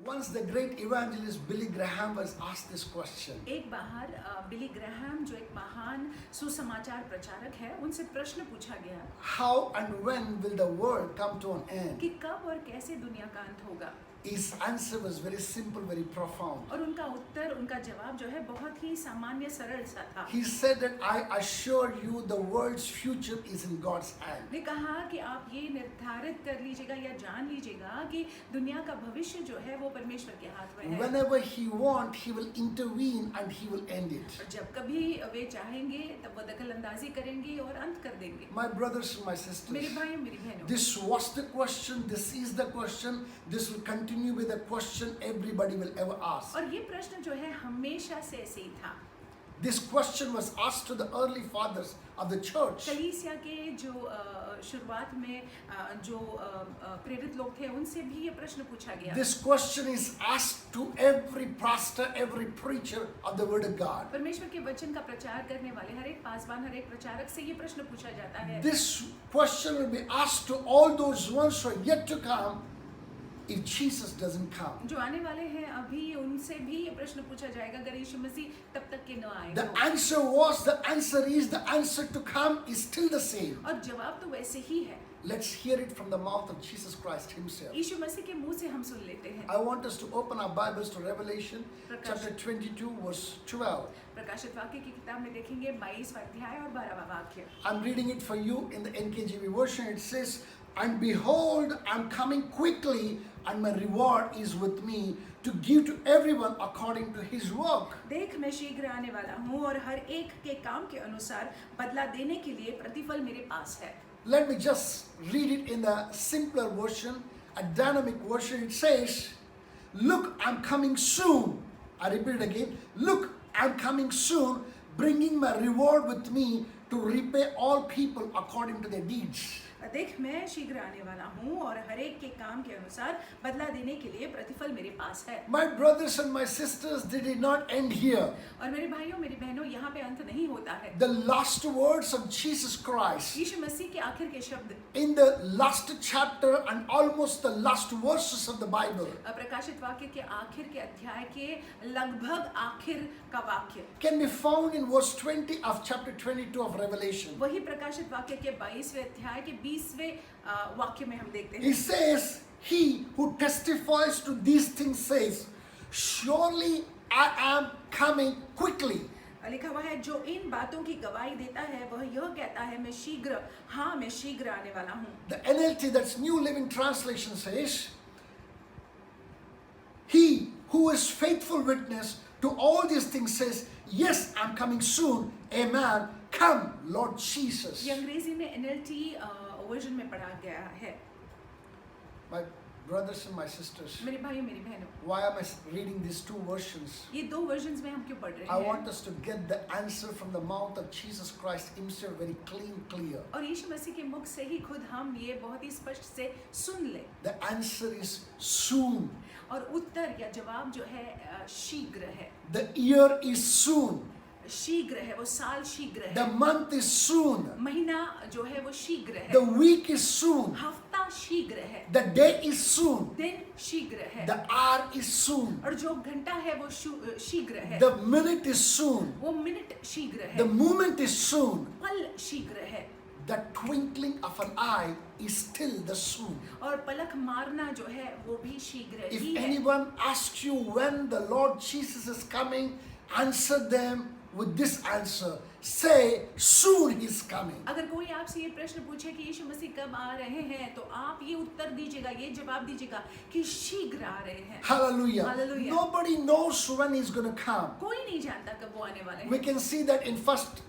Once the great evangelist Billy Graham was asked this question. एक बार Billy Graham जो एक महान सुसमाचार प्रचारक है उनसे प्रश्न पूछा गया How and when will the world come to an end? कि कब और कैसे दुनिया का अंत होगा. His answer was very simple, very profound. और उनका उत्तर, उनका जवाब जो है बहुत ही सामान्य सरल सा था. He said that I assure you the world's future is in God's hand. ने कहा कि आप ये निर्धारित कर लीजिएगा या जान लीजिएगा कि दुनिया का भविष्य जो है वो परमेश्वर के हाथ में है. Whenever he wants, he will intervene and he will end it. और जब कभी वे चाहेंगे तब वो दखलंदाजी करेंगे और अंत कर देंगे. My brothers and my sisters, मेरे भाई मेरी बहनों, this was the question, this is the question, this will continue with the question everybody will ever ask. और ये प्रश्न जो है हमेशा से ऐसे ही था. This question was asked to the early fathers of the church. कलीसिया के जो शुरुआत में जो प्रेरित लोग थे उनसे भी ये प्रश्न पूछा गया. This question is asked to every pastor, every preacher of the word of God. परमेश्वर के वचन का प्रचार करने वाले हर एक पासवान, हर एक प्रचारक से ये प्रश्न पूछा जाता है. This question will be asked to all those ones who are yet to come if Jesus doesn't come. जो आने वाले हैं अभी उनसे भी ये प्रश्न पूछा जाएगा अगर यीशु मसीह तब तक के न आए. The answer was, the answer is, the answer to come is still the same. और जवाब तो वैसे ही है. Let's hear it from the mouth of Jesus Christ himself. यीशु मसीह के मुंह से हम सुन लेते हैं. I want us to open our Bibles to Revelation chapter 22 verse 12. प्रकाशित वाक्य की किताब में देखेंगे 22वां अध्याय और 12वां वाक्य. I'm reading it for you in the NKJV version. It says, and behold, I'm coming quickly, and my reward is with me to give to everyone according to his work. देख मैं शीघ्र आने वाला हूँ और हर एक के काम के अनुसार बदला देने के लिए प्रतिफल मेरे पास है. Let me just read it in the simpler version, a dynamic version. It says, look, I'm coming soon. I repeat it again. Look, I'm coming soon, bringing my reward with me to repay all people according to their deeds. देख मैं शीघ्र आने वाला हूँ और हर एक के काम के अनुसार बदला देने के लिए प्रतिफल मेरे पास है. My brothers and my sisters, they did not end here. और मेरे भाइयों मेरी बहनों यहाँ पे अंत नहीं होता है. The last words of Jesus Christ यीशु मसीह के आखिर के शब्द in the last chapter and almost the last verses of the Bible प्रकाशित वाक्य के आखिर के अध्याय के लगभग आखिर का वाक्य can be found in verse 20 of chapter 22 of Revelation. वही प्रकाशित वाक्य के 22वें अध्याय के 20वें वाक्य में हम देखते हैं. He says, he who testifies to these things says, surely I am coming quickly. लिखा हुआ है जो इन बातों की गवाही देता है वह यह कहता है मैं शीघ्र आने वाला हूँ. The NLT, that's New Living Translation, says, he who is faithful witness to all these things says, yes, I'm coming soon. Amen. Come, Lord Jesus. ये अंग्रेजी में NLT वर्जन में पढ़ा गया है. My brothers and my sisters, मेरे भाइयों मेरी बहनों, why am I reading these two versions? ये दो वर्जन्स में हम क्यों पढ़ रहे I हैं? want us to get the answer from the mouth of Jesus Christ himself very clear. और यीशु मसीह के मुख से ही खुद हम ये बहुत ही स्पष्ट से सुन ले. The answer is soon. और उत्तर या जवाब जो है शीघ्र है. The year is soon. शीघ्र है, वो साल शीघ्र The है. month is soon. महीना जो है वो शीघ्र है. The week is soon. हफ्ता शीघ्र है. The day is soon. दिन शीघ्र है. The hour is soon. और जो घंटा है वो शीघ्र है. The minute is soon. वो मिनट शीघ्र The है. moment is soon. पल शीघ्र है. The twinkling of an eye is still the soon. और पलक मारना जो है वो भी शीघ्र If ही है. anyone asks you when the Lord Jesus is coming, answer them with this answer. Say, soon he's coming. अगर कोई आपसे ये प्रश्न पूछे कि यीशु मसीह कब आ रहे हैं तो आप ये उत्तर दीजिएगा, ये जवाब दीजिएगा कि शीघ्र आ रहे हैं. Hallelujah. Hallelujah. Nobody knows when he's going to come. कोई नहीं जानता कब वो आने वाले We हैं. can see that in first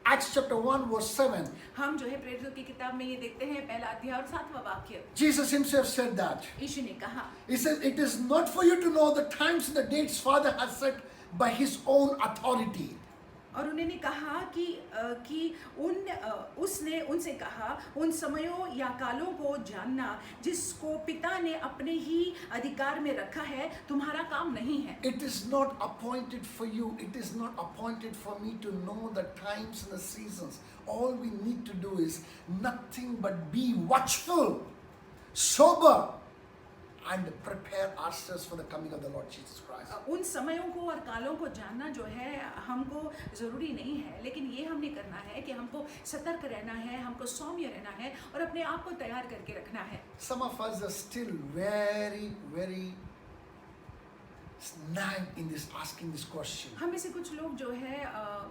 Acts chapter 1 verse 7. हम जो है प्रेरितों की किताब में ये देखते हैं पहला अध्याय और 7वां वाक्य. Jesus himself said that. यीशु ने कहा He says, it is not for you to know the times and the dates Father has set by his own authority. और उन्होंने कहा कि उसने उनसे कहा उन समयों या कालों को जानना जिसको पिता ने अपने ही अधिकार में रखा है तुम्हारा काम नहीं है. It is not appointed for you. It is not appointed for me to know the times and the seasons. All we need to do is nothing but be watchful, sober, and prepare ourselves for the coming of the Lord Jesus Christ. उन समयों को और कालों को जानना जो है हमको ज़रूरी नहीं है, लेकिन ये हमने करना है कि हमको सतर्क रहना है, हमको सौम्य रहना है और अपने आप को तैयार करके रखना है. Some of us are still very, very snag in this asking this question. हम में से कुछ लोग जो है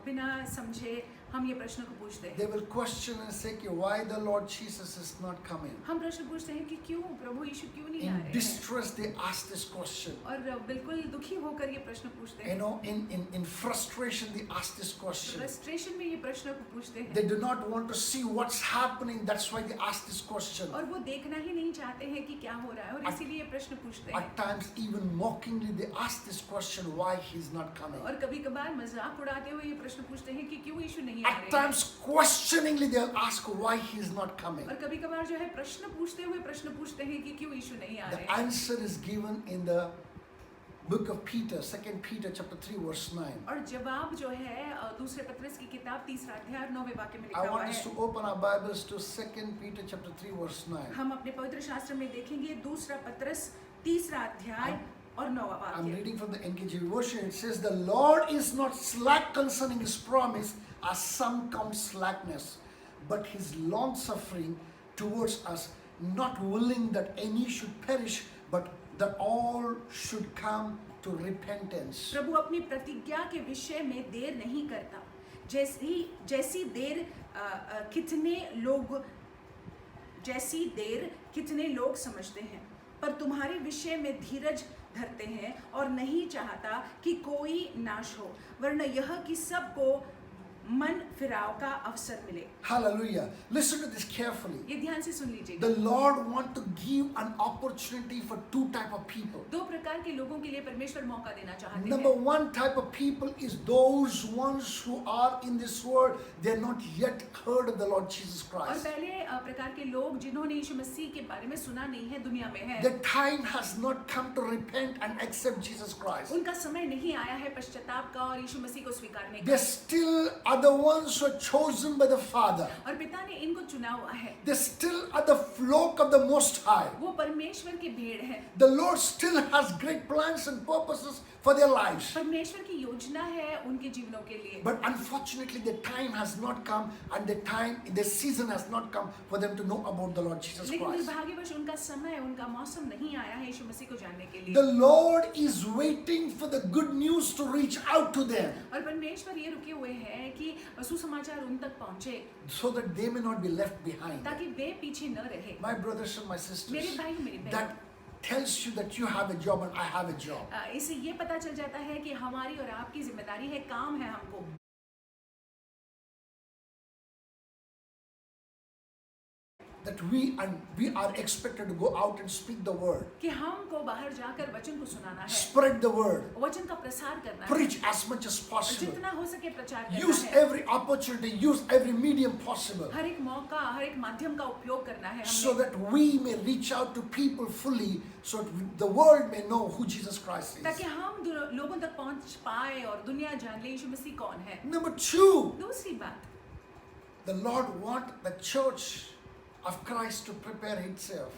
बिना समझे हम ये प्रश्न को पूछते हैं. They will question and say कि why the Lord Jesus is not coming. हम प्रश्न पूछते हैं कि क्यों प्रभु यीशु क्यों नहीं आ In रहे हैं. distress they ask this question. और बिल्कुल दुखी होकर ये प्रश्न पूछते You हैं. know, in frustration they ask this question. Frustration में ये प्रश्न को पूछते हैं. They do not want to see what's happening. That's why they ask this question. और वो देखना ही नहीं चाहते हैं कि क्या हो रहा है और इसीलिए ये प्रश्न पूछते हैं. At times, even mockingly, they ask this question: why he's not coming? और कभी-कभार मजाक उड़ाते हुए ये प्रश्न पूछते हैं कि क्यों यीशु नहीं आ At रहे हैं. times, questioningly, they'll ask why he's not coming. और कभी-कभार जो है प्रश्न पूछते हुए प्रश्न पूछते हैं कि क्यों यीशु नहीं आ The रहे हैं. answer is given in the book of Peter, 2 Peter chapter 3, verse 9. और जवाब जो है दूसरे पत्रस की किताब 3 अध्याय 9वें वाक्य में I लिखा हुआ want us है. to open our Bibles to 2 Peter chapter 3, verse 9. हम अपने पवित्र शास्त्र में देखेंगे दूसरा पत्रस 3 अध्याय और 9वां I'm वाक्य. reading from the NKJV version. It says, "The Lord is not slack concerning His promise, as some count slackness, but His long suffering towards us, not willing that any should perish, but that all should come to repentance." प्रभु अपनी प्रतिज्ञा के विषय में देर नहीं करता. जैसी देर कितने लोग समझते हैं, पर तुम्हारे विषय में धीरज धरते हैं और नहीं चाहता कि कोई नाश हो, वरन यह कि सबको मन फिराव का अवसर मिले. Hallelujah. Listen to this carefully. ये ध्यान से सुन लीजिएगा. The Lord wants to give an opportunity for two type of people. दो प्रकार के लोगों के लिए परमेश्वर मौका देना चाहते Number हैं. one type of people is those ones who are in this world. They are not yet heard of the Lord Jesus और Christ. पहले प्रकार के लोग जिन्होंने यीशु मसीह के बारे में सुना नहीं है, दुनिया में है. The time has not come to repent and accept Jesus Christ. उनका समय नहीं आया है पश्चाताप का और यीशु मसीह को स्वीकारने They का. still are the ones who are chosen by the Father. और पिता ने इनको चुना हुआ है. They still are the flock of the Most High. वो परमेश्वर की भेड़ है. The Lord still has great plans and purposes for their lives. परमेश्वर की योजना है उनके जीवनों के लिए. But unfortunately, the time has not come, and the season has not come for them to know about the Lord Jesus लेकिन Christ. दुर्भाग्यवश उनका समय, उनका मौसम नहीं आया है यीशु मसीह को जानने के लिए. The Lord is waiting for the good news to reach out to them, और परमेश्वर ये रुके हुए हैं कि सुसमाचार उन तक पहुंचे, so that they may not be left behind. ताकि वे पीछे न रहे. My brothers and my मेरे sisters, भाई मेरी बहन, that tells you that you have a job and I have a job. इससे ये पता चल जाता है कि हमारी और आपकी जिम्मेदारी है, काम है हमको. That we are expected to go out and speak the word, कि हमको बाहर जाकर वचन को सुनाना है, spread the word, वचन का प्रसार करना है, preach as much as possible, जितना हो सके प्रचार करना use है. every opportunity, use every medium possible, हर एक मौका, हर एक माध्यम का उपयोग करना है so हमने, that we may reach out to people fully, so that the world may know who Jesus Christ is. ताकि हम लोगों तक पहुंच पाए और दुनिया जान ले यीशु मसीह कौन है. Number two, दूसरी बात, the Lord wants the church of Christ to prepare itself.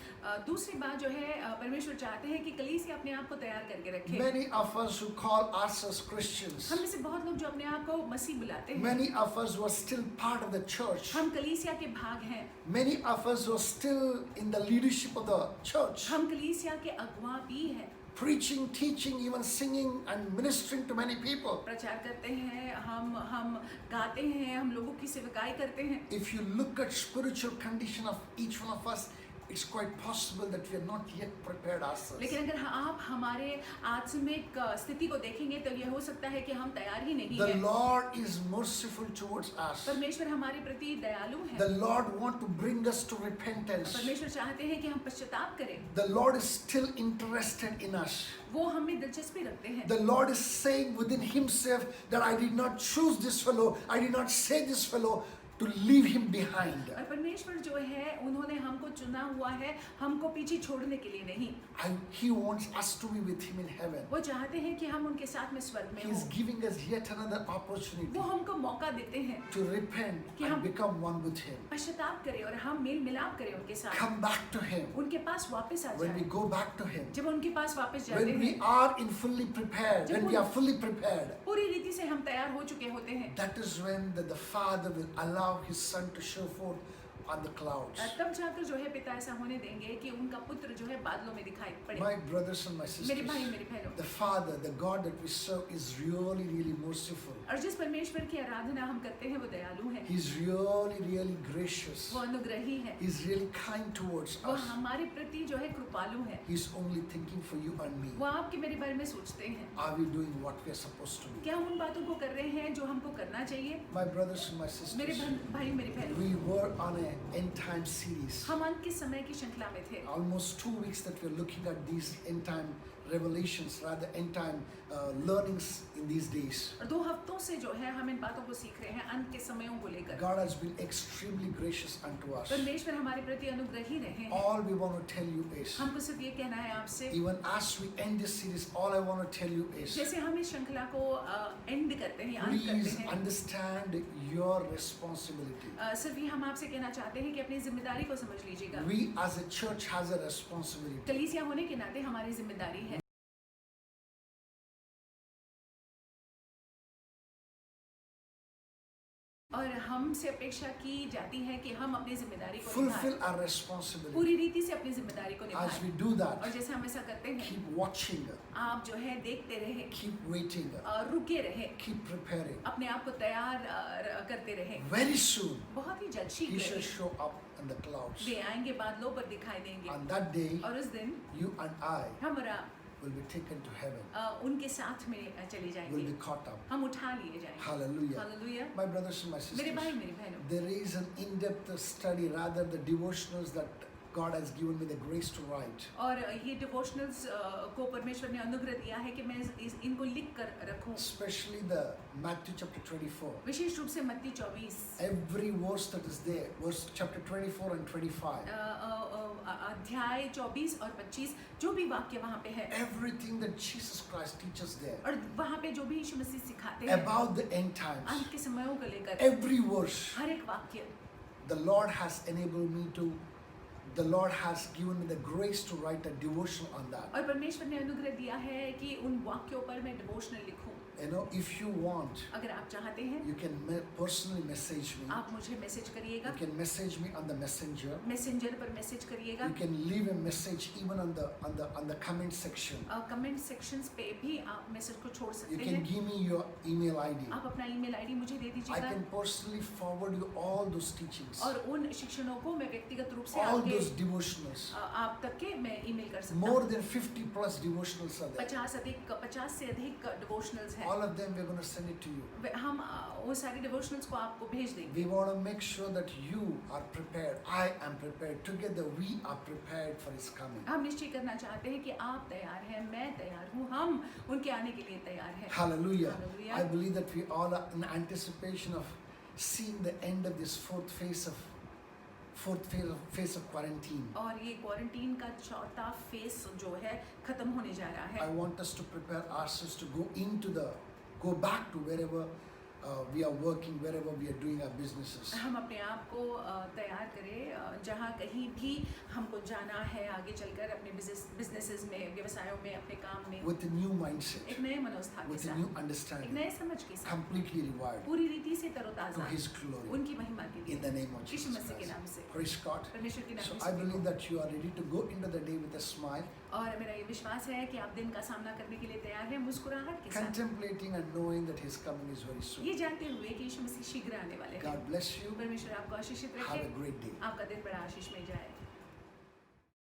दूसरी बात जो है परमेश्वर चाहते हैं कि कलीसिया अपने आप को तैयार करके रखे. Many of us who call ourselves Christians, हम में से बहुत लोग जो अपने आप को मसीह बुलाते हैं, many of us who are still part of the church, हम कलीसिया के भाग हैं, many of us who are still in the leadership of the church, हम कलीसिया के अगुवा भी हैं, preaching, teaching, even singing and ministering to many people. प्रचार करते हैं, हम गाते हैं, हम लोगों की सेवकाई करते हैं. If you look at spiritual condition of each one of us, it's quite possible that we are not yet prepared ourselves. लेकिन अगर आप हमारे आत्मिक स्थिति को देखेंगे तो यह हो सकता है कि हम तैयार ही नहीं The हैं. Lord is merciful towards us. परमेश्वर हमारे प्रति दयालु है. The Lord wants to bring us to repentance. परमेश्वर चाहते हैं कि हम पश्चाताप करें. The Lord is still interested in us. वो हमें दिलचस्पी रखते हैं. The Lord is saying within Himself that I did not choose this fellow, I did not say this fellow to leave him behind. और परमेश्वर जो है उन्होंने हमको चुना हुआ है, हमको पीछे छोड़ने के लिए नहीं। He wants us to be with him in heaven. वो चाहते हैं कि हम उनके साथ में स्वर्ग में He is हों। giving us yet another opportunity वो हमको मौका देते हैं to repent कि and हम become one with him. पश्चाताप करें और हम मेल मिलाप करें उनके साथ, Come back to him. उनके पास वापस आ When we जाएं। go back to him, जब उनके पास वापस जाते when we हैं, are in fully prepared, when we are fully prepared, पूरी रीति से हम तैयार हो चुके होते हैं, that is when the Father will allow his son to show forth on the clouds. तब जाकर जो है पिता ऐसा होने देंगे कि उनका पुत्र जो है बादलों में दिखाई पड़े। My brothers and my मेरे sisters, भाई मेरी बहनों, the Father, the God that we serve is really, really merciful. और जिस परमेश्वर की आराधना हम करते हैं वो दयालु है, He's really, really gracious. वो अनुग्रही है, He's really kind towards वो us. हमारे प्रति जो है कृपालु है। He's only thinking for you and me. वो आपके मेरे बारे में सोचते हैं, Are we doing what we are supposed to do? क्या हम उन बातों को कर रहे हैं जो हमको करना चाहिए? My brothers and my मेरे sisters, भाई मेरी बहनों, we were on an end time series. हम अंत के समय की श्रृंखला में थे। Almost 2 weeks that we're looking at these end time revelations, rather end time learnings in these days. और 2 हफ्तों से जो है हम इन बातों को सीख रहे हैं अंत के समयों को लेकर। God has been extremely gracious unto us. परमेश्वर हमारे प्रति अनुग्रही रहे हैं। All we want to tell you is, हमको सिर्फ ये कहना है आपसे, even as we end this series, all I want to tell you is, जैसे हम इस श्रृंखला को एंड करते हैं, अंत please करते हैं, understand your responsibility. सिर्फ ये हम आपसे कहना चाहते हैं कि अपनी जिम्मेदारी को समझ लीजिएगा। We as a church has a responsibility. कलीसिया होने के नाते हमारी जिम्मेदारी है और हमसे अपेक्षा की जाती है कि हम अपनी जिम्मेदारी को Fulfill निभाएं, our responsibility. पूरी रीति से अपनी जिम्मेदारी को As निभाएं। we do that, और जैसे हम ऐसा करते हैं, keep watching, आप जो है देखते रहे, keep waiting, रुके रहे, keep preparing. अपने आप को तैयार करते रहे। Very soon, बहुत ही जल्द He शीघ्र shall he show up in the clouds. वे आएंगे, बादलों पर दिखाई देंगे On that day, और उस दिन you and I हम और आप will be taken to heaven, उनके साथ में चले will जाएंगे, be caught up. हम उठा लिए जाएंगे। Hallelujah. Hallelujah. My brothers and my मेरे भाई sisters, मेरी बहनों, there is an in-depth study, rather the devotionals that God has given me the grace to write. और ये डिवोशनल्स को परमेश्वर ने अनुग्रह दिया है कि मैं इनको लिख कर रखूं, Especially the Matthew chapter 24. विशेष रूप से मत्ती 24 Every verse that is there, verse chapter 24 and 25. अध्याय 24 और 25 जो भी वाक्य वहाँ पे है Everything that Jesus Christ teaches there और वहाँ पे जो भी यीशु मसीह सिखाते हैं about the end times, अंत के समयों को लेकर, every verse, हर एक वाक्य the Lord has enabled me to, the Lord has given me the grace to write a devotion on that. और परमेश्वर ने अनुग्रह दिया है कि उन वाक्यों पर मैं डिवोशनल लिखूं। You know, if you want, अगर आप चाहते हैं, you can personally message me. आप मुझे मैसेज करिएगा, You can message me on the messenger. Messenger पर मैसेज करिएगा, You can leave a message even on the comment section. Comment sections पे भी आप मैसेज को छोड़ You सकते can हैं। give me your email ID. आप अपना ईमेल आईडी मुझे दे I दीजिएगा can personally forward you all those teachings, और उन शिक्षणों को मैं व्यक्तिगत रूप से all आगे those devotionals. आप तक के मैं ईमेल कर सकता More हूँ। than 50 plus devotionals are there. 50 से अधिक डिवोशनल्स हैं। All of them we're going to send it to you. हम वो सारे डिवोशनल्स को आपको भेज देंगे। We want to make sure that you are prepared. I am prepared. Together we are prepared for His coming. हम निश्चय करना चाहते हैं कि आप तैयार हैं, मैं तैयार हूँ, हम उनके आने के लिए तैयार हैं। Hallelujah. Hallelujah. I believe that we all are in anticipation of seeing the end of this fourth phase of quarantine. और ये क्वारंटीन का चौथा फेस जो है खत्म होने जा रहा I है। want us to prepare ourselves to go back to wherever we are working, wherever we are doing our businesses. हम अपने आप को तैयार करें, जहाँ कहीं भी हमको जाना है आगे चलकर अपने बिजनेसेस में, व्यवसायों में, अपने काम में, With a new mindset, एक नए मनोस्था के with a साथ, new एक understanding, नए समझ के साथ, completely revived पूरी रीति से to तरोताजा His glory. उनकी महिमा के In the लिए name of यीशु Jesus मसीह के Christ. नाम से, Praise God. परमेश्वर के So नाम I से। believe that you are ready to go into the day with a smile, और मेरा ये विश्वास है कि आप दिन का सामना करने के लिए तैयार हैं मुस्कुराहट के साथ, contemplating and knowing that His coming is very soon. ये जानते हुए कि यीशु मसीह शीघ्र आने वाले हैं। God bless you. परमेश्वर आपको आशीषित Have a रखे, great day. आपका दिन बड़ा आशीष में जाए।